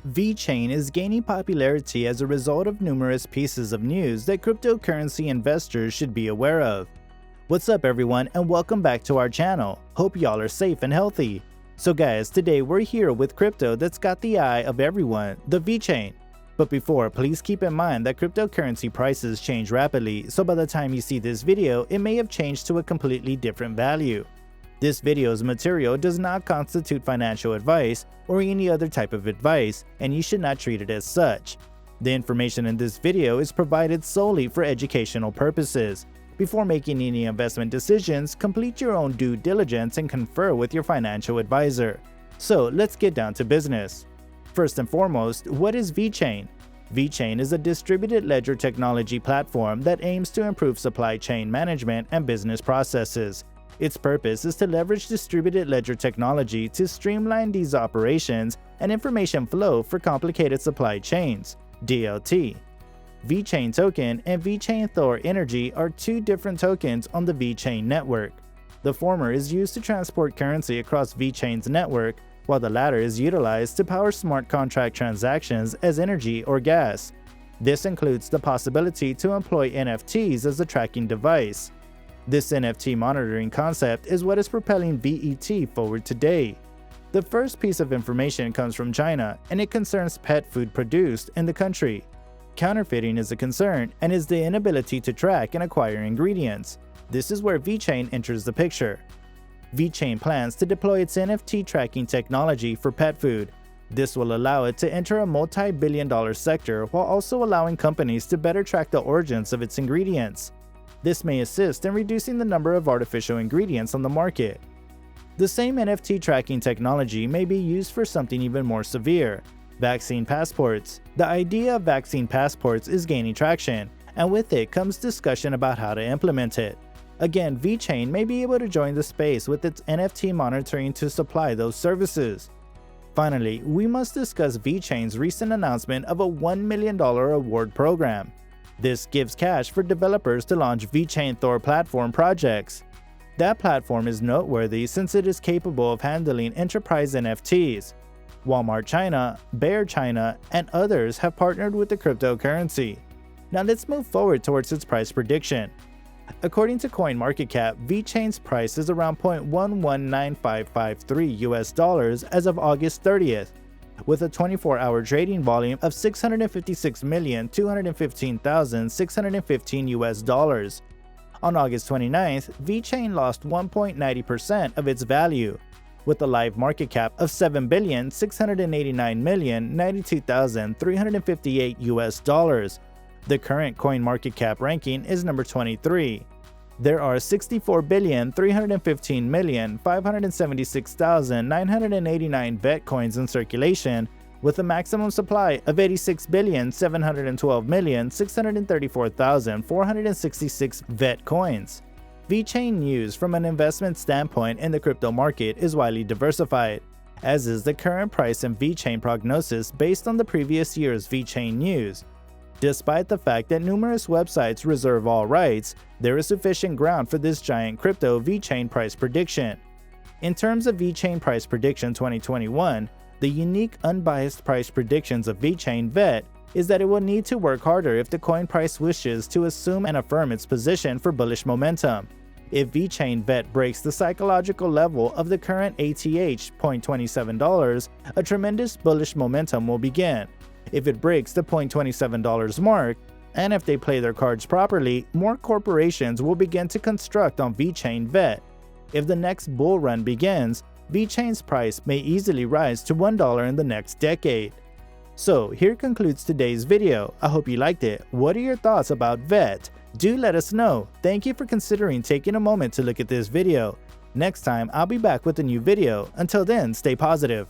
VeChain is gaining popularity as a result of numerous pieces of news that cryptocurrency investors should be aware of. What's up everyone, and welcome back to our channel. Hope y'all are safe and healthy. So guys, today we're here with crypto that's got the eye of everyone, the VeChain. But before, please keep in mind that cryptocurrency prices change rapidly, so by the time you see this video, it may have changed to a completely different value. This video's material does not constitute financial advice or any other type of advice, and you should not treat it as such. The information in this video is provided solely for educational purposes. Before making any investment decisions, complete your own due diligence and confer with your financial advisor. So let's get down to business. First and foremost, what is VeChain? VeChain is a distributed ledger technology platform that aims to improve supply chain management and business processes. Its purpose is to leverage distributed ledger technology to streamline these operations and information flow for complicated supply chains, DLT. VeChain token and VeChainThor energy are two different tokens on the VeChain network. The former is used to transport currency across VeChain's network, while the latter is utilized to power smart contract transactions as energy or gas. This includes the possibility to employ NFTs as a tracking device. This NFT monitoring concept is what is propelling VeT forward today. The first piece of information comes from China, and it concerns pet food produced in the country. Counterfeiting is a concern and is the inability to track and acquire ingredients. This is where VeChain enters the picture. VeChain plans to deploy its NFT tracking technology for pet food. This will allow it to enter a multi-billion-dollar sector while also allowing companies to better track the origins of its ingredients. This may assist in reducing the number of artificial ingredients on the market. The same NFT tracking technology may be used for something even more severe: vaccine passports. The idea of vaccine passports is gaining traction, and with it comes discussion about how to implement it. Again, VeChain may be able to join the space with its NFT monitoring to supply those services. Finally, we must discuss VeChain's recent announcement of a $1 million award program. This gives cash for developers to launch VeChainThor platform projects. That platform is noteworthy since it is capable of handling enterprise NFTs. Walmart China, Bear China, and others have partnered with the cryptocurrency. Now let's move forward towards its price prediction. According to CoinMarketCap, VeChain's price is around $0.119553 as of August 30th, with a 24-hour trading volume of $656,215,615. On August 29th, VeChain lost 1.90% of its value, with a live market cap of $7,689,092,358. The current CoinMarketCap ranking is number 23. There are 64,315,576,989 VeChains in circulation, with a maximum supply of 86,712,634,466 VeChains. VeChain news from an investment standpoint in the crypto market is widely diversified, as is the current price and VeChain prognosis based on the previous year's VeChain news. Despite the fact that numerous websites reserve all rights, there is sufficient ground for this giant crypto VeChain price prediction. In terms of VeChain price prediction 2021, the unique unbiased price predictions of VeChain VET is that it will need to work harder if the coin price wishes to assume and affirm its position for bullish momentum. If VeChain VET breaks the psychological level of the current ATH $0.27, a tremendous bullish momentum will begin. If it breaks the $0.27 mark, and if they play their cards properly, more corporations will begin to construct on VeChain VET. If the next bull run begins, VeChain's price may easily rise to $1 in the next decade. So here concludes today's video. I hope you liked it. What are your thoughts about VET? Do let us know. Thank you for considering taking a moment to look at this video. Next time, I'll be back with a new video. Until then, stay positive.